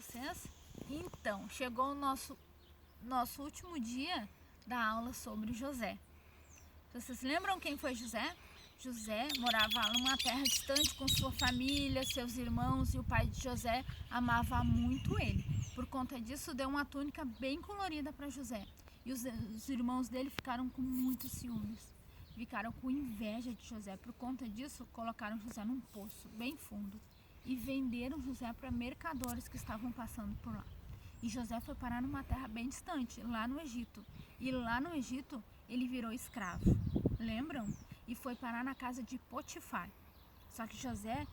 vocês? Então, chegou o nosso último dia da aula sobre José. Vocês lembram quem foi José? José morava numa terra distante com sua família, seus irmãos, e o pai de José amava muito ele. Por conta disso, deu uma túnica bem colorida para José. E os irmãos dele ficaram com muitos ciúmes. Ficaram com inveja de José. Por conta disso, colocaram José num poço bem fundo e venderam José para mercadores que estavam passando por lá. E José foi parar numa terra bem distante, lá no Egito. E lá no Egito, ele virou escravo. Lembram? E foi parar na casa de Potifar. Só que José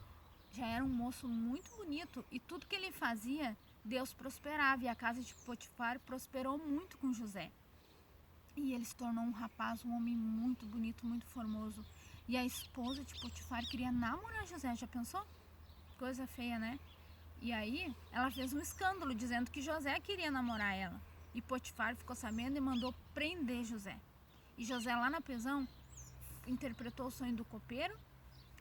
já era um moço muito bonito e tudo que ele fazia, Deus prosperava. E a casa de Potifar prosperou muito com José. E ele se tornou um rapaz, um homem muito bonito, muito formoso. E a esposa de Potifar queria namorar José, já pensou? Coisa feia, né? E aí ela fez um escândalo dizendo que José queria namorar ela. E Potifar ficou sabendo e mandou prender José. E José lá na prisão interpretou o sonho do copeiro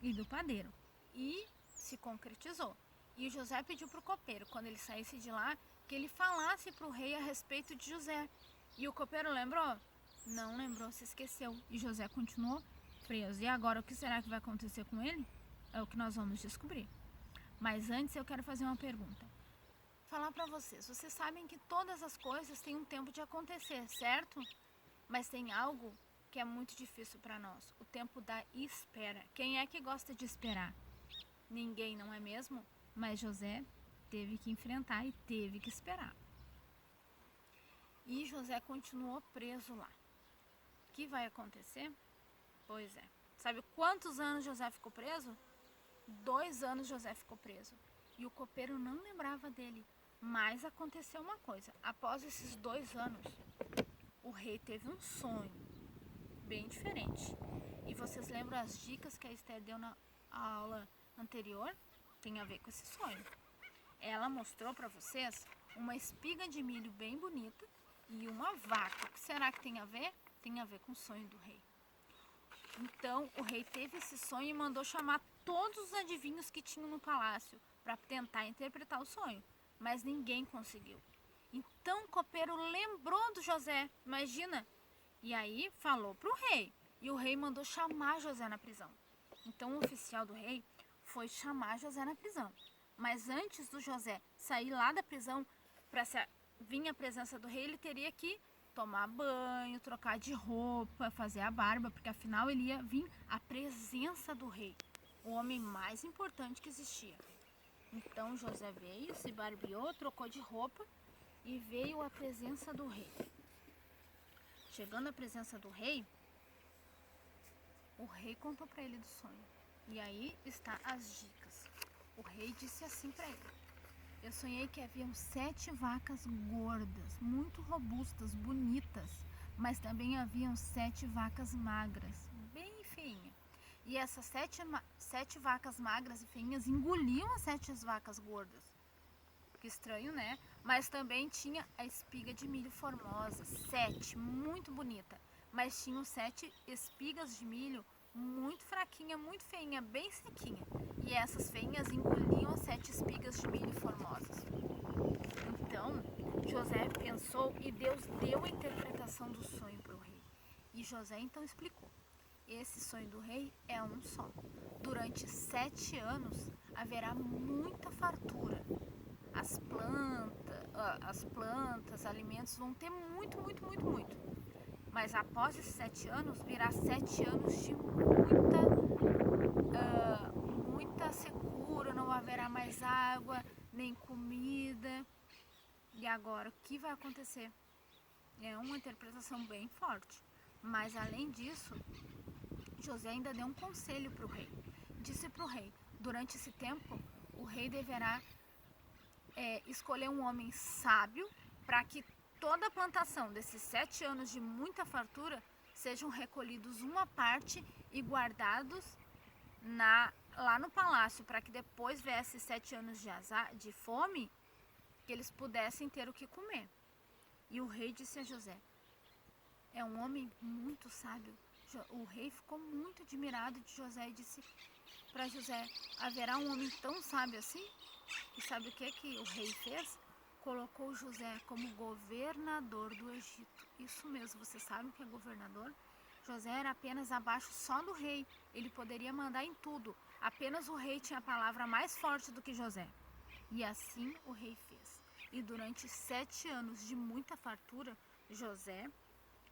e do padeiro. E se concretizou. E José pediu para o copeiro, quando ele saísse de lá, que ele falasse para o rei a respeito de José. E o copeiro lembrou? Não lembrou, se esqueceu. E José continuou preso. E agora o que será que vai acontecer com ele? É o que nós vamos descobrir. Mas antes eu quero fazer uma pergunta. Falar para vocês. Vocês sabem que todas as coisas têm um tempo de acontecer, certo? Mas tem algo que é muito difícil para nós. O tempo da espera. Quem é que gosta de esperar? Ninguém, não é mesmo? Mas José teve que enfrentar e teve que esperar. E José continuou preso lá. O que vai acontecer? Pois é. Sabe quantos anos José ficou preso? 2 anos José ficou preso. E o copeiro não lembrava dele. Mas aconteceu uma coisa. Após esses 2 anos, o rei teve um sonho bem diferente. E vocês lembram as dicas que a Esther deu na aula anterior? Tem a ver com esse sonho. Ela mostrou para vocês uma espiga de milho bem bonita e uma vaca. O que será que tem a ver? Tem a ver com o sonho do rei. Então, o rei teve esse sonho e mandou chamar todos os adivinhos que tinham no palácio para tentar interpretar o sonho, mas ninguém conseguiu. Então, o copeiro lembrou do José, imagina, e aí falou para o rei, e o rei mandou chamar José na prisão. Então, o oficial do rei foi chamar José na prisão, mas antes do José sair lá da prisão para vir à presença do rei, ele teria que tomar banho, trocar de roupa, fazer a barba, porque afinal ele ia vir à presença do rei, o homem mais importante que existia. Então José veio, se barbeou, trocou de roupa e veio à presença do rei. Chegando à presença do rei, o rei contou para ele do sonho. E aí está as dicas. O rei disse assim para ele: eu sonhei que haviam 7 vacas gordas, muito robustas, bonitas, mas também haviam 7 vacas magras, bem feinhas. E essas 7 vacas magras e feinhas engoliam as 7 vacas gordas. Que estranho, né? Mas também tinha a espiga de milho formosa, 7, muito bonita. Mas tinham 7 espigas de milho muito fraquinha, muito feinha, bem sequinha. E essas feinhas engoliam as 7 espigas de milho formosas. Então, José pensou e Deus deu a interpretação do sonho para o rei. E José então explicou: esse sonho do rei é um só. Durante 7 anos haverá muita fartura. As plantas, alimentos vão ter muito, muito, muito, muito. Mas após esses 7 anos, virá 7 anos de muita secura, não haverá mais água, nem comida. E agora, o que vai acontecer? É uma interpretação bem forte. Mas além disso, José ainda deu um conselho para o rei. Disse para o rei: durante esse tempo, o rei deverá escolher um homem sábio para que toda a plantação desses 7 anos de muita fartura sejam recolhidos uma parte e guardados lá no palácio, para que depois viesse 7 anos de fome, que eles pudessem ter o que comer. E o rei disse a José: é um homem muito sábio. O rei ficou muito admirado de José e disse para José: haverá um homem tão sábio assim? E sabe o que o rei fez? Colocou José como governador do Egito. Isso mesmo, você sabe o que é governador? José era apenas abaixo só do rei. Ele poderia mandar em tudo. Apenas o rei tinha a palavra mais forte do que José. E assim o rei fez. E durante 7 anos de muita fartura, José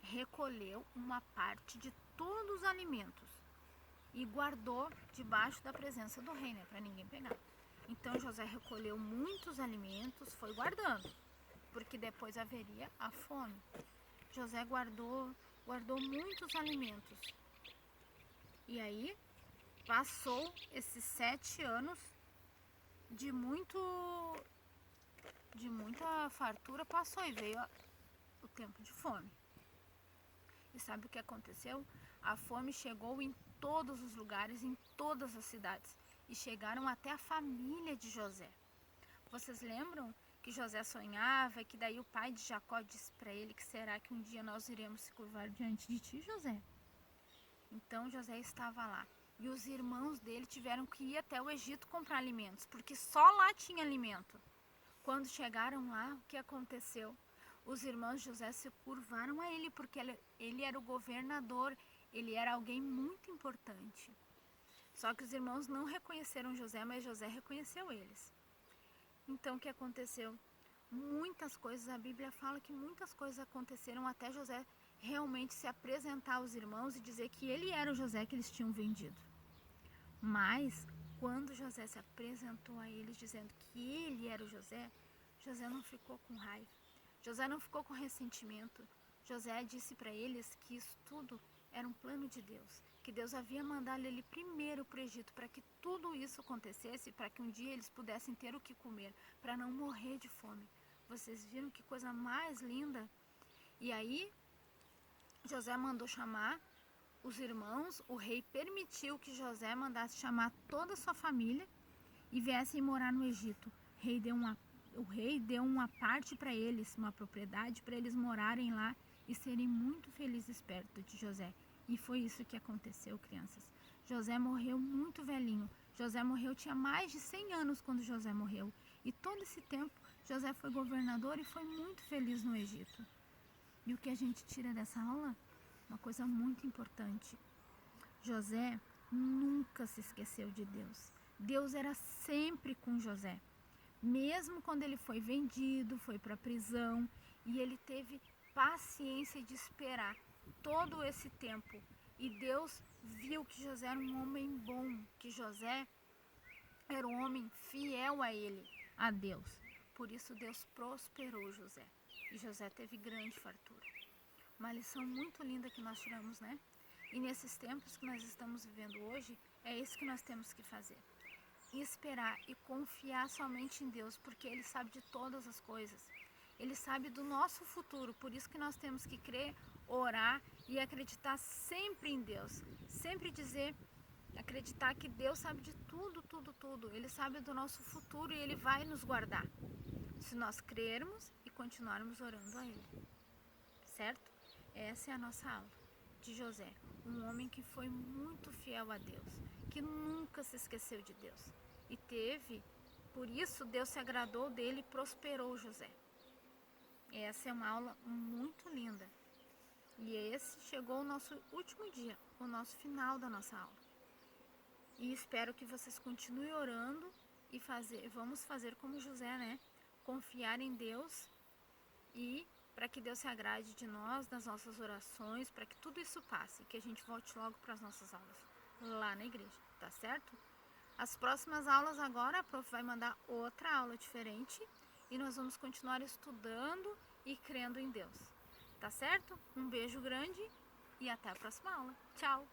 recolheu uma parte de todos os alimentos e guardou debaixo da presença do rei, né, para ninguém pegar. Então José recolheu muitos alimentos, foi guardando, porque depois haveria a fome. José guardou muitos alimentos. E aí passou esses 7 anos de muita fartura, passou e veio o tempo de fome. E sabe o que aconteceu? A fome chegou em todos os lugares, em todas as cidades, e chegaram até a família de José. Vocês lembram que José sonhava e que daí o pai de Jacó disse para ele que será que um dia nós iremos se curvar diante de ti, José? Então José estava lá e os irmãos dele tiveram que ir até o Egito comprar alimentos, porque só lá tinha alimento. Quando chegaram lá, o que aconteceu? Os irmãos de José se curvaram a ele, porque ele era o governador, ele era alguém muito importante. Só que os irmãos não reconheceram José, mas José reconheceu eles. Então o que aconteceu? Muitas coisas, a Bíblia fala que muitas coisas aconteceram até José realmente se apresentar aos irmãos e dizer que ele era o José que eles tinham vendido. Mas quando José se apresentou a eles dizendo que ele era o José, José não ficou com raiva, José não ficou com ressentimento. José disse para eles que isso tudo era um plano de Deus, que Deus havia mandado ele primeiro para o Egito para que tudo isso acontecesse, para que um dia eles pudessem ter o que comer, para não morrer de fome. Vocês viram que coisa mais linda? E aí José mandou chamar os irmãos, o rei permitiu que José mandasse chamar toda a sua família e viessem morar no Egito. O rei deu uma parte para eles, uma propriedade para eles morarem lá e serem muito felizes perto de José. E foi isso que aconteceu, crianças. José morreu muito velhinho. José morreu, tinha mais de 100 anos quando José morreu. E todo esse tempo, José foi governador e foi muito feliz no Egito. E o que a gente tira dessa aula? Uma coisa muito importante. José nunca se esqueceu de Deus. Deus era sempre com José. Mesmo quando ele foi vendido, foi para a prisão, e ele teve paciência de esperar todo esse tempo. E Deus viu que José era um homem bom, que José era um homem fiel a ele, a Deus. Por isso Deus prosperou José. E José teve grande fartura. Uma lição muito linda que nós tiramos, né? E nesses tempos que nós estamos vivendo hoje, é isso que nós temos que fazer. Esperar e confiar somente em Deus, porque Ele sabe de todas as coisas. Ele sabe do nosso futuro, por isso que nós temos que crer, orar e acreditar sempre em Deus. Sempre acreditar que Deus sabe de tudo, tudo, tudo. Ele sabe do nosso futuro e Ele vai nos guardar, se nós crermos e continuarmos orando a Ele. Certo? Essa é a nossa aula de José, um homem que foi muito fiel a Deus, que nunca se esqueceu de Deus. E por isso Deus se agradou dele e prosperou José. Essa é uma aula muito linda. E esse chegou o nosso último dia, o nosso final da nossa aula. E espero que vocês continuem orando e vamos fazer como José, né? Confiar em Deus e para que Deus se agrade de nós, das nossas orações, para que tudo isso passe, que a gente volte logo para as nossas aulas lá na igreja, tá certo? As próximas aulas agora, a prof vai mandar outra aula diferente e nós vamos continuar estudando e crendo em Deus, tá certo? Um beijo grande e até a próxima aula. Tchau!